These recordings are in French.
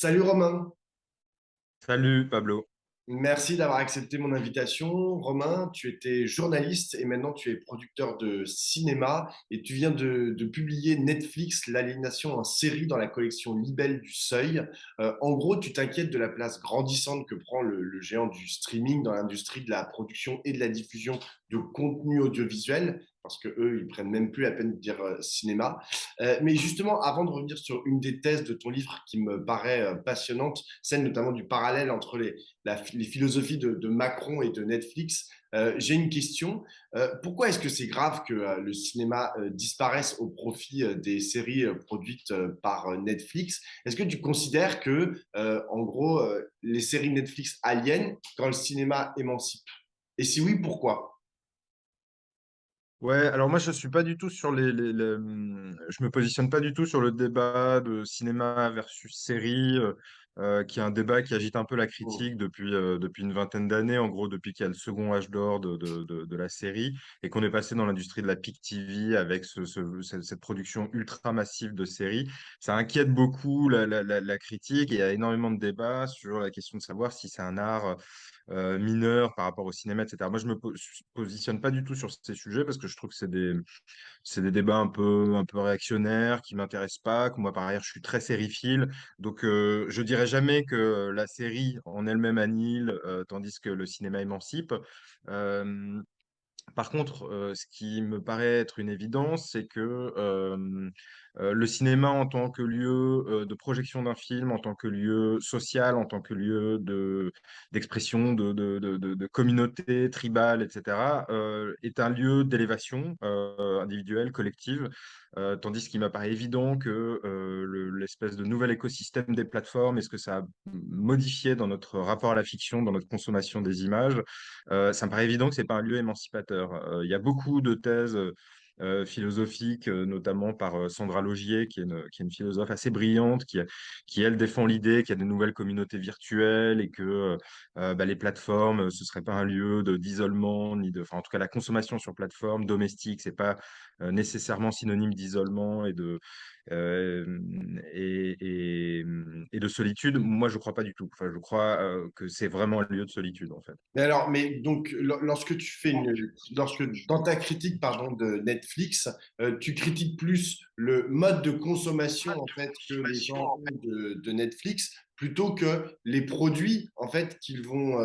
Salut Romain, Salut Pablo. merci d'avoir accepté mon invitation. Romain, tu étais journaliste et maintenant tu es producteur de cinéma et tu viens de publier Netflix, L'aliénation en série dans la collection Libelle du Seuil. En gros, tu t'inquiètes de la place grandissante que prend le géant du streaming dans l'industrie de la production et de la diffusion de contenu audiovisuel. Parce que eux, ils prennent même plus la peine de dire cinéma. Mais justement, avant de revenir sur une des thèses de ton livre qui me paraît passionnante, celle notamment du parallèle entre les philosophies de Macron et de Netflix. J'ai une question. Pourquoi est-ce que c'est grave que le cinéma disparaisse au profit des séries produites par Netflix? Est-ce que tu considères que, en gros, les séries Netflix aliènent quand le cinéma émancipe? Et si oui, pourquoi? Ouais, alors moi je suis pas du tout sur je me positionne pas du tout sur le débat de cinéma versus série, qui est un débat qui agite un peu la critique depuis une vingtaine d'années, en gros depuis qu'il y a le second âge d'or de la série et qu'on est passé dans l'industrie de la PIC TV avec cette production ultra massive de séries. Ça inquiète beaucoup la critique et il y a énormément de débats sur la question de savoir si c'est un art mineurs par rapport au cinéma, etc. Moi, je me positionne pas du tout sur ces sujets parce que je trouve que c'est des débats un peu réactionnaires qui m'intéressent pas, que moi, par ailleurs, je suis très sériephile. Donc, je dirais jamais que la série en elle-même annihile, tandis que le cinéma émancipe. Euh, Par contre, ce qui me paraît être une évidence, c'est que le cinéma en tant que lieu de projection d'un film, en tant que lieu social, en tant que lieu d'expression de communauté tribale, etc., est un lieu d'élévation individuelle, collective. Tandis qu'il m'apparaît évident que l'espèce de nouvel écosystème des plateformes et ce que ça a modifié dans notre rapport à la fiction, dans notre consommation des images, ça me paraît évident que c'est pas un lieu émancipateur. Il y a beaucoup de thèses philosophiques, notamment par Sandra Logier, qui est une philosophe assez brillante, qui elle défend l'idée qu'il y a de nouvelles communautés virtuelles et que bah, les plateformes, ce serait pas un lieu d'isolement, enfin en tout cas la consommation sur plateforme domestique, c'est pas nécessairement synonyme d'isolement euh, et, et, et de solitude. Moi, je crois pas du tout. Enfin, je crois que c'est vraiment un lieu de solitude en fait. Mais donc, lorsque lorsque dans ta critique, pardon, de Netflix, tu critiques plus le mode de consommation en fait que les gens ont de Netflix, plutôt que les produits en fait qu'ils vont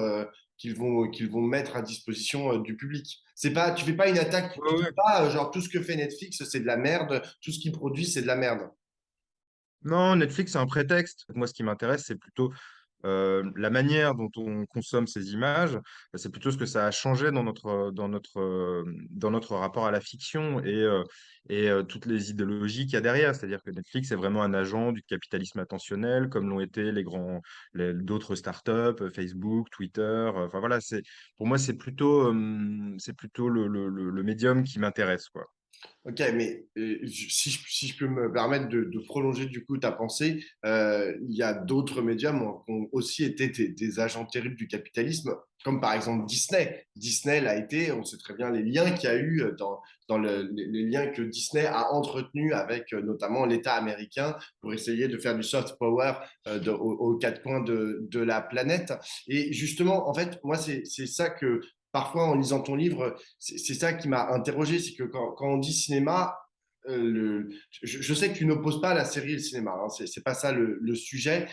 mettre à disposition du public. C'est pas, tu fais pas une attaque, Ouais, tu dis ouais. pas genre tout ce que fait Netflix c'est de la merde, tout ce qu'ils produisent c'est de la merde. Non, Netflix, c'est un prétexte. Moi, ce qui m'intéresse, c'est plutôt la manière dont on consomme ces images, c'est plutôt ce que ça a changé dans notre rapport à la fiction et toutes les idéologies qu'il y a derrière. C'est-à-dire que Netflix est vraiment un agent du capitalisme attentionnel, comme l'ont été d'autres startups, Facebook, Twitter. Enfin voilà, pour moi, c'est plutôt le médium qui m'intéresse, quoi. Ok, mais si je peux me permettre de prolonger du coup ta pensée, il y a d'autres médiums qui ont aussi été des agents terribles du capitalisme, comme par exemple Disney. Disney l'a été, on sait très bien les liens qu'il y a eu dans les liens que Disney a entretenus avec notamment l'État américain pour essayer de faire du soft power aux quatre coins de la planète. Et justement, en fait, moi, c'est ça que parfois en lisant ton livre, c'est ça qui m'a interrogé, c'est que quand on dit cinéma, je sais que tu n'opposes pas la série et le cinéma, hein, c'est pas ça le sujet,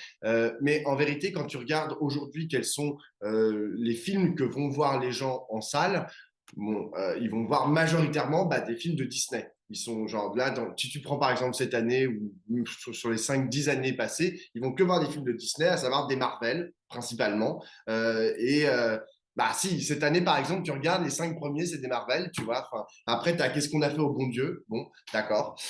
mais en vérité, quand tu regardes aujourd'hui quels sont les films que vont voir les gens en salle, bon, ils vont voir majoritairement bah, des films de Disney. Ils sont genre là, si tu prends par exemple cette année ou sur les 5-10 années passées, ils vont que voir des films de Disney, à savoir des Marvel principalement. Bah si, cette année par exemple, tu regardes les 5 premiers, c'est des Marvel, tu vois. Enfin, après, t'as Qu'est-ce qu'on a fait au bon Dieu? Bon, d'accord.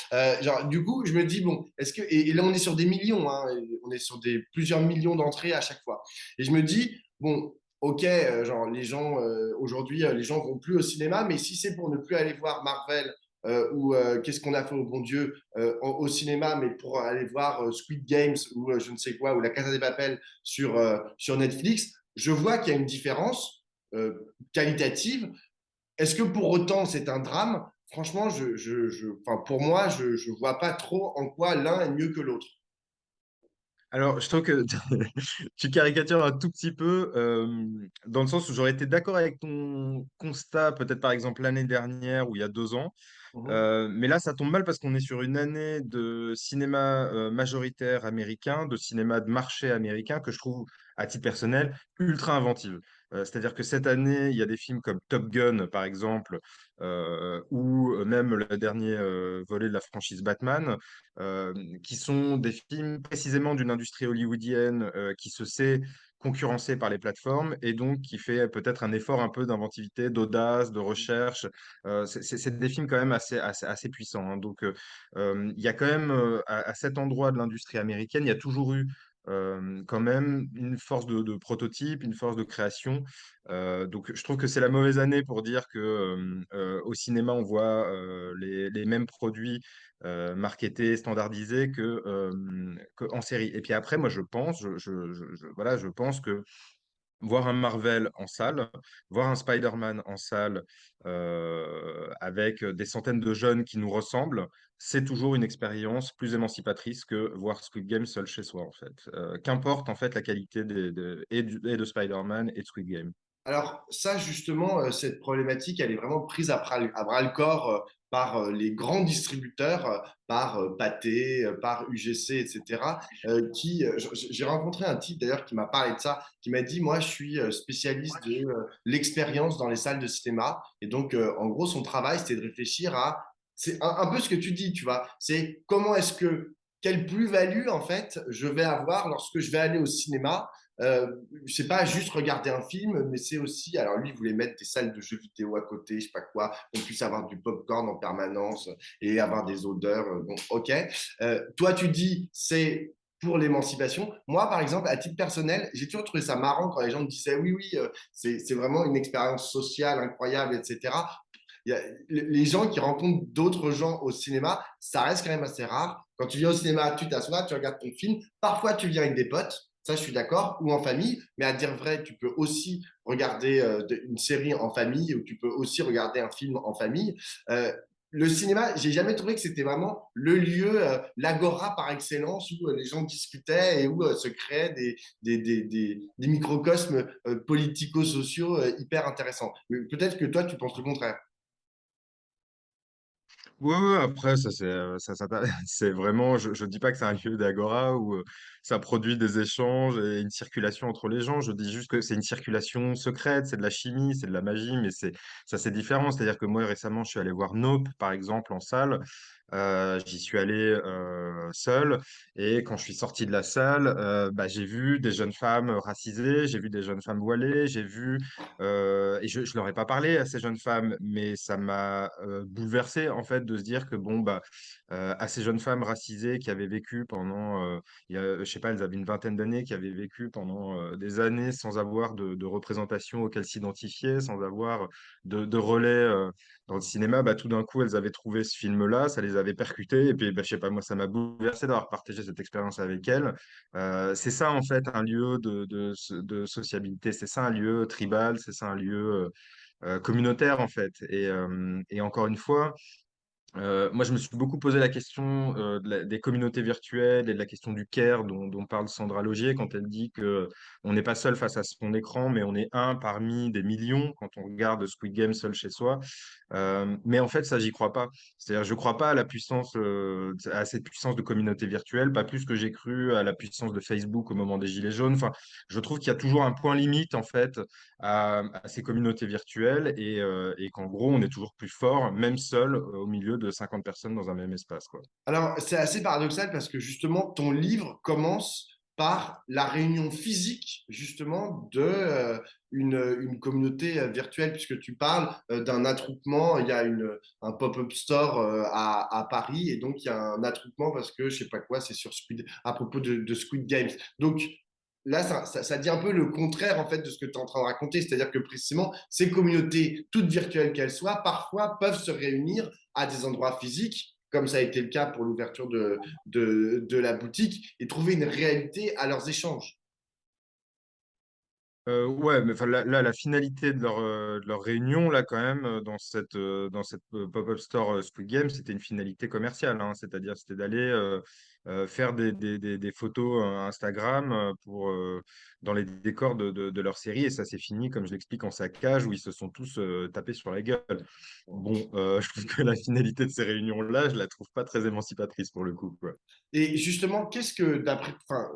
Genre, du coup, je me dis, bon, est-ce que. Et là, on est sur des millions, hein, on est sur plusieurs millions d'entrées à chaque fois. Et je me dis, bon, ok, genre, les gens, aujourd'hui, les gens vont plus au cinéma, mais si c'est pour ne plus aller voir Marvel ou Qu'est-ce qu'on a fait au bon Dieu au cinéma, mais pour aller voir Squid Games ou je ne sais quoi, ou La Casa des Papel sur Netflix, je vois qu'il y a une différence qualitative. Est-ce que pour autant c'est un drame? Franchement, enfin, pour moi, je vois pas trop en quoi l'un est mieux que l'autre. Alors, je trouve que tu caricatures un tout petit peu, dans le sens où j'aurais été d'accord avec ton constat, peut-être par exemple l'année dernière ou il y a 2 ans. Mhm. Mais là, ça tombe mal parce qu'on est sur une année de cinéma majoritaire américain, de cinéma de marché américain, que je trouve, à titre personnel, ultra inventive. C'est-à-dire que cette année, il y a des films comme Top Gun, par exemple, ou même le dernier volet de la franchise Batman, euh, qui sont des films précisément d'une industrie hollywoodienne qui se sait concurrencée par les plateformes et donc qui fait peut-être un effort un peu d'inventivité, d'audace, de recherche. C'est des films quand même assez puissants, hein. Donc, il y a quand même, à cet endroit de l'industrie américaine, il y a toujours eu quand même une force de prototype, une force de création. Donc, je trouve que c'est la mauvaise année pour dire que au cinéma, on voit les mêmes produits marketés, standardisés que en série. Et puis après, moi, je pense, voilà, je pense que voir un Marvel en salle, voir un Spider-Man en salle avec des centaines de jeunes qui nous ressemblent, c'est toujours une expérience plus émancipatrice que voir Squid Game seul chez soi, en fait. Qu'importe, en fait, la qualité et de Spider-Man et de Squid Game. Alors ça, justement, cette problématique, elle est vraiment prise à bras le corps par les grands distributeurs, par Pathé, par UGC, etc. J'ai rencontré un type d'ailleurs qui m'a parlé de ça, qui m'a dit, moi, je suis spécialiste de l'expérience dans les salles de cinéma. Et donc, en gros, son travail, c'était de réfléchir à, c'est un peu ce que tu dis, tu vois, c'est comment est-ce que, quelle plus-value, en fait, je vais avoir lorsque je vais aller au cinéma. C'est pas juste regarder un film, mais c'est aussi, alors lui, il voulait mettre des salles de jeux vidéo à côté, je sais pas quoi, qu'on puisse avoir du popcorn en permanence et avoir des odeurs. Bon, ok. Toi, tu dis, c'est pour l'émancipation. Moi, par exemple, à titre personnel, j'ai toujours trouvé ça marrant quand les gens me disaient, oui, oui, c'est vraiment une expérience sociale incroyable, etc. Il y a, les gens qui rencontrent d'autres gens au cinéma, ça reste quand même assez rare. Quand tu viens au cinéma, tu t'assois, tu regardes ton film. Parfois, tu viens avec des potes, ça, je suis d'accord, ou en famille. Mais à dire vrai, tu peux aussi regarder une série en famille ou tu peux aussi regarder un film en famille. Euh, le cinéma, j'ai jamais trouvé que c'était vraiment le lieu, l'agora par excellence où les gens discutaient et où se créaient des microcosmes politico-sociaux hyper intéressants. Mais peut-être que toi, tu penses le contraire. Ouais, ouais, après, c'est vraiment, je dis pas que c'est un lieu d'agora où ça produit des échanges et une circulation entre les gens. Je dis juste que c'est une circulation secrète, c'est de la chimie, c'est de la magie, mais c'est différent. C'est-à-dire que moi, récemment, je suis allé voir Nope, par exemple, en salle. J'y suis allé seul et quand je suis sorti de la salle, bah, j'ai vu des jeunes femmes racisées, j'ai vu des jeunes femmes voilées, et je leur ai pas parlé à ces jeunes femmes, mais ça m'a bouleversé en fait de se dire que bon bah à ces jeunes femmes racisées qui avaient vécu pendant, je sais pas, elles avaient une vingtaine d'années, qui avaient vécu pendant des années sans avoir de représentation auquel s'identifier, sans avoir de relais dans le cinéma, bah, tout d'un coup elles avaient trouvé ce film-là, ça les avait percutées et puis bah, je sais pas, moi ça m'a bouleversé d'avoir partagé cette expérience avec elles. C'est ça en fait un lieu de sociabilité, c'est ça un lieu tribal, c'est ça un lieu communautaire en fait. Et encore une fois, moi, je me suis beaucoup posé la question des communautés virtuelles et de la question du care dont parle Sandra Logier quand elle dit que on n'est pas seul face à son écran, mais on est un parmi des millions quand on regarde Squid Game seul chez soi. Mais en fait, ça, j'y crois pas. C'est-à-dire, je crois pas à la puissance, à cette puissance de communauté virtuelle, pas plus que j'ai cru à la puissance de Facebook au moment des Gilets jaunes. Enfin, je trouve qu'il y a toujours un point limite en fait à ces communautés virtuelles et qu'en gros, on est toujours plus fort, même seul, au milieu de 50 personnes dans un même espace, quoi. Alors, c'est assez paradoxal parce que justement, ton livre commence par la réunion physique, justement, une communauté virtuelle, puisque tu parles d'un attroupement. Il y a un pop-up store à Paris, et donc il y a un attroupement parce que, je sais pas quoi, c'est sur Squid, à propos de Squid Games. Donc, là, ça dit un peu le contraire, en fait, de ce que tu es en train de raconter. C'est-à-dire que, précisément, ces communautés, toutes virtuelles qu'elles soient, parfois peuvent se réunir à des endroits physiques comme ça a été le cas pour l'ouverture de la boutique, et trouver une réalité à leurs échanges. Ouais, mais enfin, là, la finalité de leur réunion, là, quand même, dans cette pop-up store Squid Game, c'était une finalité commerciale, hein. C'est-à-dire, c'était d'aller faire des photos Instagram dans les décors de leur série, et ça s'est fini, comme je l'explique, en saccage, où ils se sont tous tapés sur la gueule. Bon, je trouve que la finalité de ces réunions-là, je la trouve pas très émancipatrice pour le coup, quoi. Et justement, qu'est-ce que, d'après, enfin,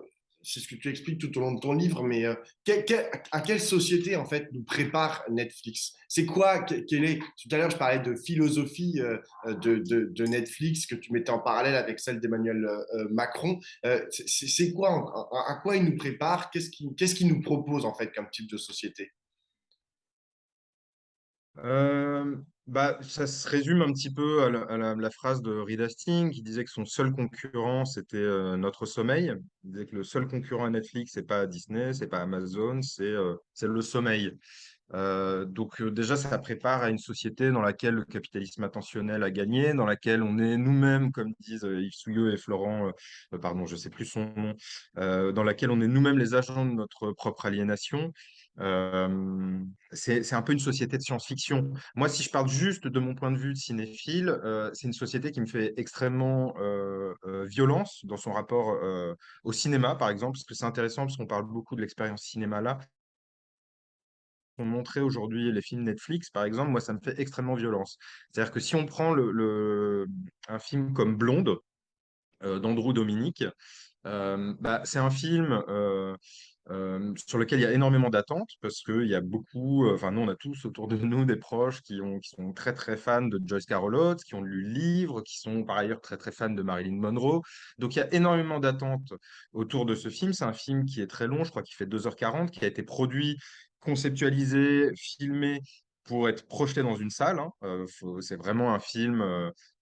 c'est ce que tu expliques tout au long de ton livre, mais à quelle société, en fait, nous prépare Netflix? C'est quoi, quel est, tout à l'heure, je parlais de philosophie de Netflix que tu mettais en parallèle avec celle d'Emmanuel Macron. C'est quoi, à quoi il nous prépare? Qu'est-ce qu'il nous propose, en fait, comme type de société? Euh, Ça se résume un petit peu à la phrase de Reed Hastings qui disait que son seul concurrent, c'était notre sommeil. Il disait que le seul concurrent à Netflix, c'est pas Disney, c'est pas Amazon, c'est le sommeil. Déjà, ça prépare à une société dans laquelle le capitalisme attentionnel a gagné, dans laquelle on est nous-mêmes, comme disent Yves Souillot et Florent, pardon, je sais plus son nom, dans laquelle on est nous-mêmes les agents de notre propre aliénation. C'est un peu une société de science-fiction. Moi, si je parle juste de mon point de vue de cinéphile, c'est une société qui me fait extrêmement violence dans son rapport au cinéma, par exemple, parce que c'est intéressant, parce qu'on parle beaucoup de l'expérience cinéma là sont montrés aujourd'hui les films Netflix, par exemple, moi, ça me fait extrêmement violence. C'est-à-dire que si on prend un film comme Blonde d'Andrew Dominic, c'est un film sur lequel il y a énormément d'attentes parce qu'il y a beaucoup, enfin, nous, on a tous autour de nous des proches qui sont très, très fans de Joyce Carol Oates, qui ont lu le livre, qui sont par ailleurs très, très fans de Marilyn Monroe. Donc, il y a énormément d'attentes autour de ce film. C'est un film qui est très long, je crois qu'il fait 2h40, qui a été produit, conceptualisé, filmé pour être projeté dans une salle, hein. C'est vraiment un film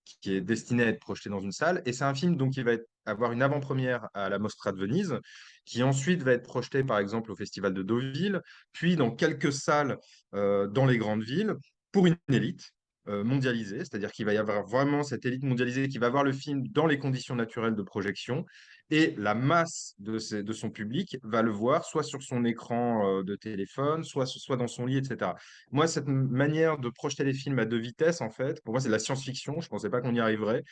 qui est destiné à être projeté dans une salle. Et c'est un film donc, qui va avoir une avant-première à la Mostra de Venise, qui ensuite va être projeté par exemple au Festival de Deauville, puis dans quelques salles dans les grandes villes pour une élite mondialisée, c'est-à-dire qu'il va y avoir vraiment cette élite mondialisée qui va voir le film dans les conditions naturelles de projection, et la masse de son public va le voir soit sur son écran de téléphone, soit dans son lit, etc. Moi, cette manière de projeter les films à deux vitesses, en fait, pour moi, c'est de la science-fiction. Je ne pensais pas qu'on y arriverait,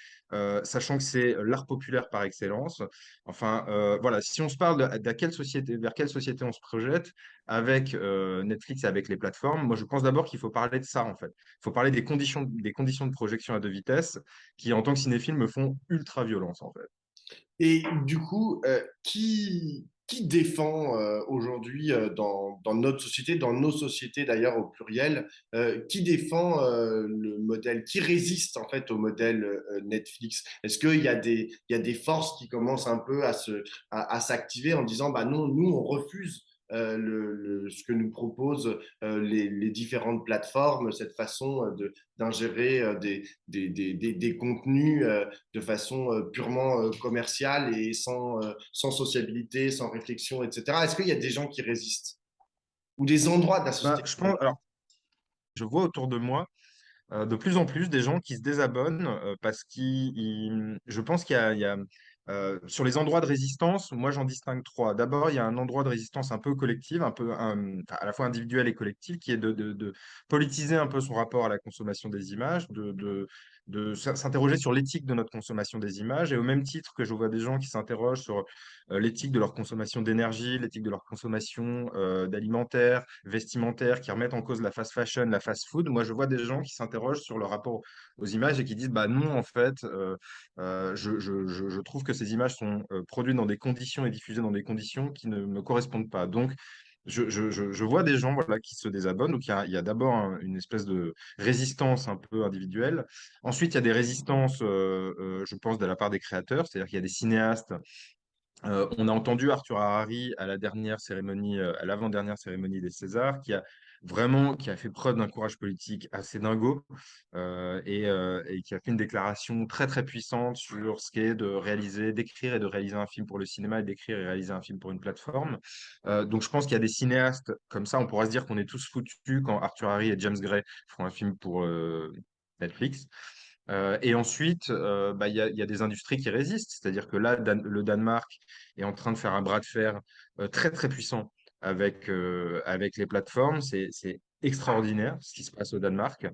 sachant que c'est l'art populaire par excellence. Enfin, voilà, si on se parle de quelle société, vers quelle société on se projette avec Netflix et avec les plateformes, moi, je pense d'abord qu'il faut parler de ça, en fait. Il faut parler des conditions de projection à deux vitesses qui, en tant que cinéphile, me font ultra violence, en fait. Et du coup, qui défend aujourd'hui dans notre société, dans nos sociétés d'ailleurs au pluriel, qui défend le modèle, qui résiste en fait au modèle Netflix? Est-ce qu'il y a il y a des forces qui commencent un peu à s'activer en disant, bah non, nous on refuse ce que nous proposent les différentes plateformes, cette façon d'ingérer des contenus de façon purement commerciale et sans sociabilité, sans réflexion, etc. Est-ce qu'il y a des gens qui résistent ou des endroits de la société Je qui résistent? pense, alors, je vois autour de moi de plus en plus des gens qui se désabonnent parce je pense il y a sur les endroits de résistance, moi j'en distingue trois. D'abord, il y a un endroit de résistance un peu collective, enfin, à la fois individuel et collectif, qui est de politiser un peu son rapport à la consommation des images, de s'interroger sur l'éthique de notre consommation des images, et au même titre que je vois des gens qui s'interrogent sur l'éthique de leur consommation d'énergie, l'éthique de leur consommation d'alimentaire, vestimentaire, qui remettent en cause la fast fashion, la fast food. Moi, je vois des gens qui s'interrogent sur le rapport aux images et qui disent, bah non, en fait, je trouve que ces images sont produites dans des conditions et diffusées dans des conditions qui ne me correspondent pas. Donc, je vois des gens voilà, qui se désabonnent. Donc, il y a d'abord une espèce de résistance un peu individuelle. Ensuite, il y a des résistances, je pense, de la part des créateurs. C'est-à-dire qu'il y a des cinéastes on a entendu Arthur Harari à la dernière cérémonie, à l'avant-dernière cérémonie des Césars, qui a fait preuve d'un courage politique assez dingo et qui a fait une déclaration très très puissante sur ce qu'est de réaliser, d'écrire et de réaliser un film pour le cinéma et d'écrire et réaliser un film pour une plateforme. Donc je pense qu'il y a des cinéastes comme ça, on pourra se dire qu'on est tous foutus quand Arthur Harari et James Gray font un film pour Netflix. Et ensuite, il y a des industries qui résistent. C'est-à-dire que là, le Danemark est en train de faire un bras de fer très, très puissant avec les plateformes. C'est extraordinaire ce qui se passe au Danemark.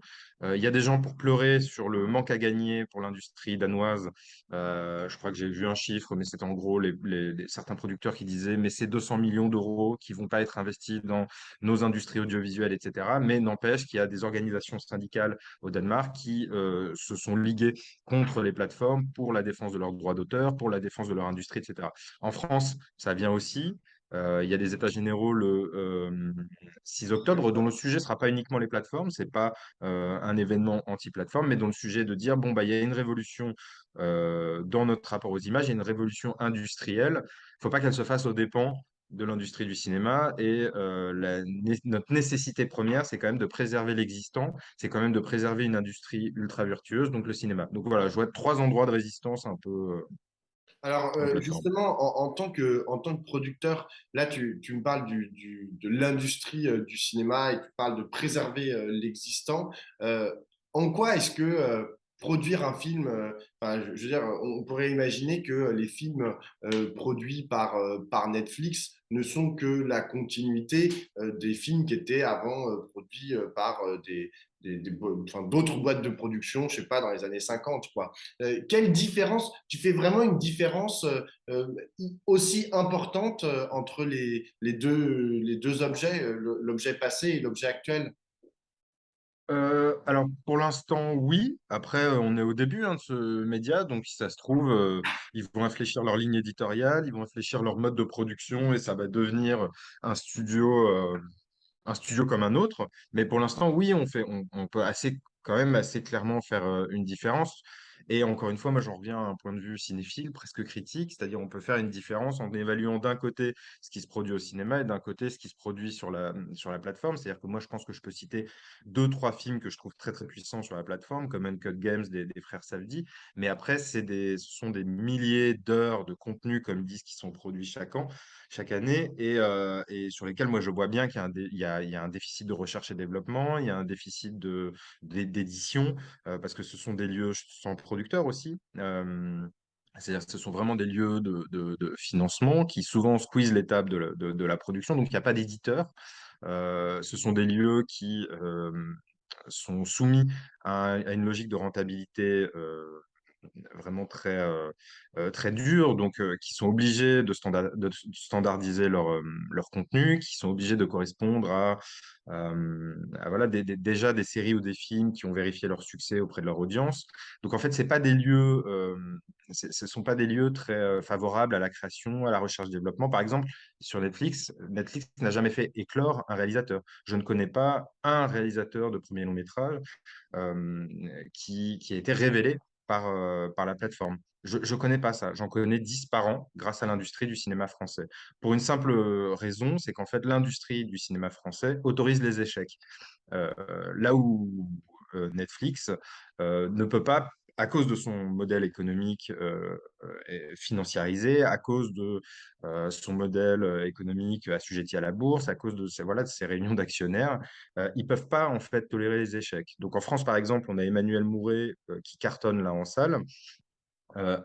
Il y a des gens pour pleurer sur le manque à gagner pour l'industrie danoise. Je crois que j'ai vu un chiffre, mais c'est en gros certains producteurs qui disaient mais c'est 200 millions d'euros qui vont pas être investis dans nos industries audiovisuelles, etc. Mais n'empêche qu'il y a des organisations syndicales au Danemark qui se sont liguées contre les plateformes pour la défense de leurs droits d'auteur, pour la défense de leur industrie, etc. En France, ça vient aussi. Il y a des états généraux le 6 octobre, dont le sujet ne sera pas uniquement les plateformes, c'est pas un événement anti-plateforme, mais dont le sujet est de dire, bon, bah, il y a une révolution dans notre rapport aux images, il y a une révolution industrielle. Il ne faut pas qu'elle se fasse aux dépens de l'industrie du cinéma et notre nécessité première, c'est quand même de préserver l'existant, c'est quand même de préserver une industrie ultra vertueuse, donc le cinéma. Donc voilà, je vois trois endroits de résistance Alors, aux plateformes. justement, en tant que producteur, là, tu me parles de l'industrie du cinéma et tu parles de préserver l'existant. Euh, En quoi est-ce que produire un film, enfin, je veux dire, on pourrait imaginer que les films produits par Netflix ne sont que la continuité des films qui étaient avant produits par enfin, d'autres boîtes de production, je sais pas, dans les années 50, quoi. Quelle différence, tu fais vraiment une différence aussi importante entre les deux objets, l'objet passé et l'objet actuel? Alors, pour l'instant, oui. Après, on est au début hein, de ce média, donc si ça se trouve, ils vont infléchir leur ligne éditoriale, ils vont infléchir leur mode de production et ça va devenir un studio, euh, un studio comme un autre. Mais pour l'instant, oui, on peut quand même assez clairement faire une différence. Et encore une fois, moi, j'en reviens à un point de vue cinéphile, presque critique, c'est-à-dire on peut faire une différence en évaluant d'un côté ce qui se produit au cinéma et d'un côté ce qui se produit sur la plateforme. C'est-à-dire que moi, je pense que je peux citer deux, trois films que je trouve très, très puissants sur la plateforme, comme Uncut Games des frères Safdie. Mais après, ce sont des milliers d'heures de contenu, comme ils disent, qui sont produits chaque année et sur lesquels moi je vois bien qu'il y a il y a un déficit de recherche et développement, il y a un déficit d'édition, parce que ce sont des lieux sans producteurs aussi. C'est-à-dire que ce sont vraiment des lieux de financement qui souvent squeezent l'étape de la production, donc il n'y a pas d'éditeur. Ce sont des lieux qui sont soumis à une logique de rentabilité vraiment très durs, donc qui sont obligés de standardiser leur contenu, qui sont obligés de correspondre voilà, déjà des séries ou des films qui ont vérifié leur succès auprès de leur audience. Donc en fait, c'est pas des lieux, ce sont pas des lieux très favorables à la création, à la recherche-développement. Par exemple, sur Netflix, Netflix n'a jamais fait éclore un réalisateur. Je ne connais pas un réalisateur de premier long métrage euh, qui a été révélé par la plateforme. Je ne connais pas ça. J'en connais 10 par an grâce à l'industrie du cinéma français. Pour une simple raison, c'est qu'en fait, l'industrie du cinéma français autorise les échecs. Là où Netflix ne peut pas, à cause de son modèle économique financiarisé, à cause de son modèle économique assujetti à la bourse, à cause voilà, de ces réunions d'actionnaires, ils peuvent pas en fait tolérer les échecs. Donc en France, par exemple, on a Emmanuel Mouret qui cartonne là en salle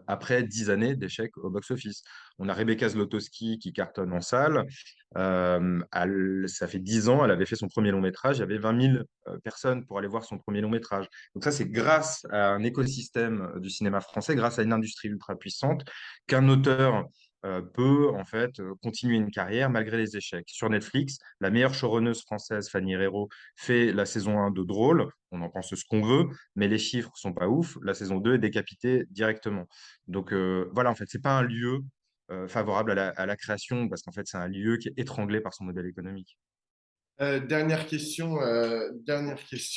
après 10 années d'échecs au box-office. On a Rebecca Zlotowski qui cartonne en salle. Ça fait 10 ans, elle avait fait son premier long métrage. Il y avait 20 000 personnes pour aller voir son premier long métrage. Donc ça, c'est grâce à un écosystème du cinéma français, grâce à une industrie ultra puissante, qu'un auteur peut en fait continuer une carrière malgré les échecs. Sur Netflix, la meilleure showrunneuse française, Fanny Herrero, fait la saison 1 de Drôle. On en pense ce qu'on veut, mais les chiffres sont pas ouf. La saison 2 est décapitée directement. Donc voilà, en fait, c'est pas un lieu favorable à la création parce qu'en fait, c'est un lieu qui est étranglé par son modèle économique. Dernière question,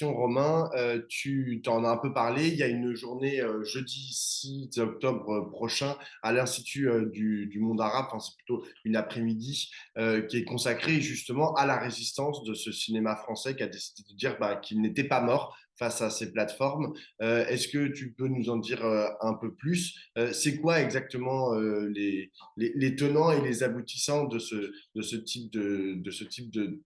Romain. Tu t'en as un peu parlé. Il y a une journée jeudi 6 octobre prochain à l'Institut du monde arabe, enfin, c'est plutôt une après-midi, qui est consacrée justement à la résistance de ce cinéma français qui a décidé de dire bah, qu'il n'était pas mort face à ces plateformes. Est-ce que tu peux nous en dire un peu plus? C'est quoi exactement les tenants et les aboutissants de ce type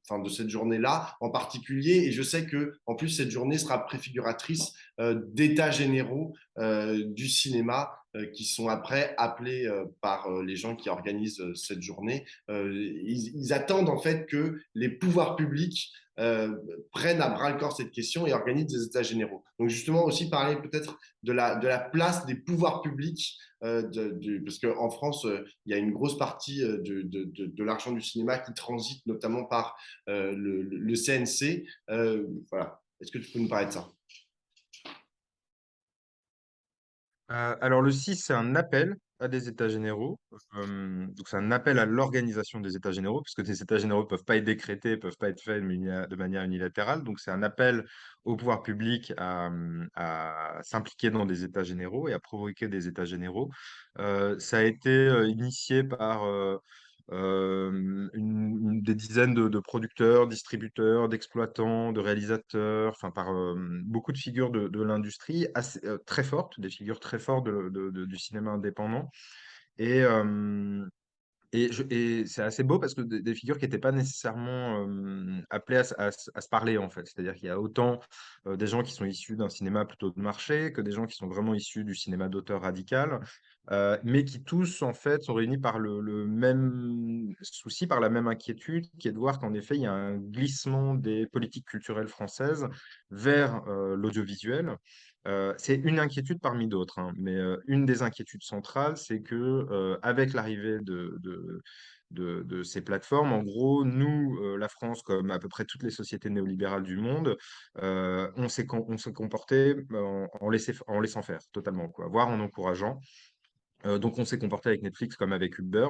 enfin, de cette journée-là en particulier. Et je sais que, en plus, cette journée sera préfiguratrice d'états généraux du cinéma qui sont après appelés par les gens qui organisent cette journée. Ils attendent en fait que les pouvoirs publics euh, prennent à bras le corps cette question et organisent des états généraux. Donc justement aussi parler peut-être de la place des pouvoirs publics, parce qu'en France, il y a une grosse partie de l'argent du cinéma qui transite notamment par le CNC. Voilà. Est-ce que tu peux nous parler de ça? Alors le 6, c'est un appel à des États généraux. Donc c'est un appel à l'organisation des États généraux, puisque des États généraux ne peuvent pas être décrétés, ne peuvent pas être faits de manière unilatérale. Donc c'est un appel au pouvoir public à s'impliquer dans des États généraux et à provoquer des États généraux. Ça a été initié par des dizaines de producteurs, distributeurs, d'exploitants, de réalisateurs, enfin par beaucoup de figures de l'industrie très fortes, des figures très fortes du cinéma indépendant. Et, euh, et c'est assez beau parce que des figures qui n'étaient pas nécessairement appelées à se parler, en fait. C'est-à-dire qu'il y a autant des gens qui sont issus d'un cinéma plutôt de marché que des gens qui sont vraiment issus du cinéma d'auteur radical, mais qui tous, en fait, sont réunis par le même souci, par la même inquiétude, qui est de voir qu'en effet, il y a un glissement des politiques culturelles françaises vers l'audiovisuel. C'est une inquiétude parmi d'autres, hein, mais une des inquiétudes centrales, c'est que avec l'arrivée de ces plateformes, en gros, nous, la France, comme à peu près toutes les sociétés néolibérales du monde, on s'est comporté en laissant faire totalement, quoi, voire en encourageant. Donc, on s'est comporté avec Netflix comme avec Uber.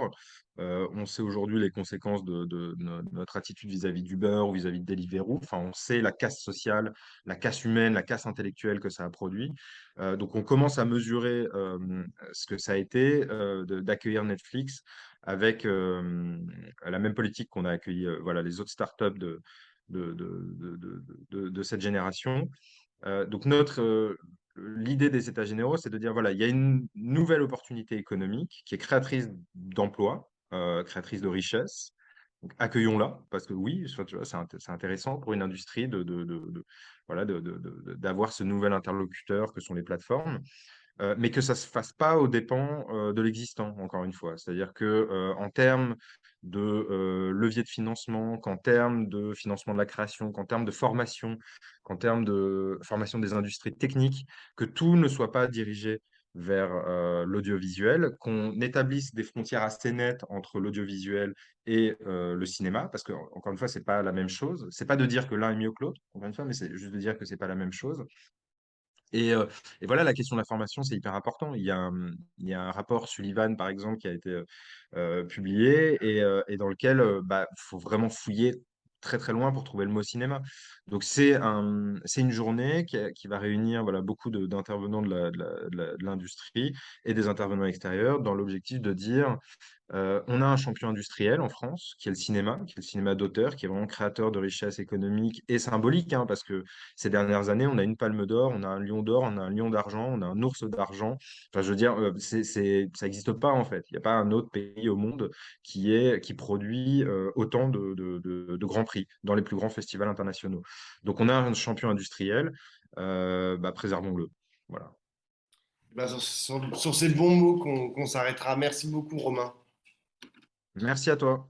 On sait aujourd'hui les conséquences de notre attitude vis-à-vis d'Uber ou vis-à-vis de Deliveroo. Enfin, on sait la casse sociale, la casse humaine, la casse intellectuelle que ça a produit. Donc, on commence à mesurer ce que ça a été d'accueillir Netflix avec la même politique qu'on a accueilli voilà, les autres startups de cette génération. Donc l'idée des États généraux, c'est de dire, voilà, il y a une nouvelle opportunité économique qui est créatrice d'emplois, créatrice de richesses. Donc, accueillons-la, parce que oui, enfin, tu vois, c'est intéressant pour une industrie voilà, d'avoir ce nouvel interlocuteur que sont les plateformes. Mais que ça ne se fasse pas aux dépens de l'existant, encore une fois. C'est-à-dire que en termes de levier de financement, qu'en termes de financement de la création, qu'en termes de formation, qu'en termes de formation des industries techniques, que tout ne soit pas dirigé vers l'audiovisuel, qu'on établisse des frontières assez nettes entre l'audiovisuel et le cinéma, parce que, encore une fois, c'est pas la même chose. C'est pas de dire que l'un est mieux que l'autre, encore une fois, mais c'est juste de dire que c'est pas la même chose. Et, euh, et voilà, la question de la formation, c'est hyper important. Il y a un rapport Sullivan, par exemple, qui a été publié et dans lequel faut vraiment fouiller très très loin pour trouver le mot cinéma. Donc c'est une journée qui va réunir voilà, beaucoup d'intervenants de l'industrie et des intervenants extérieurs dans l'objectif de dire on a un champion industriel en France, qui est le cinéma d'auteur, qui est vraiment créateur de richesses économiques et symboliques, hein, parce que ces dernières années, on a une palme d'or, on a un lion d'or, on a un lion d'argent, on a un ours d'argent. Enfin, je veux dire, ça n'existe pas en fait. Il n'y a pas un autre pays au monde qui produit autant de grands prix dans les plus grands festivals internationaux. Donc, on a un champion industriel, préservons-le. Voilà. Ben, sur ces bons mots qu'on s'arrêtera. Merci beaucoup, Romain. Merci à toi.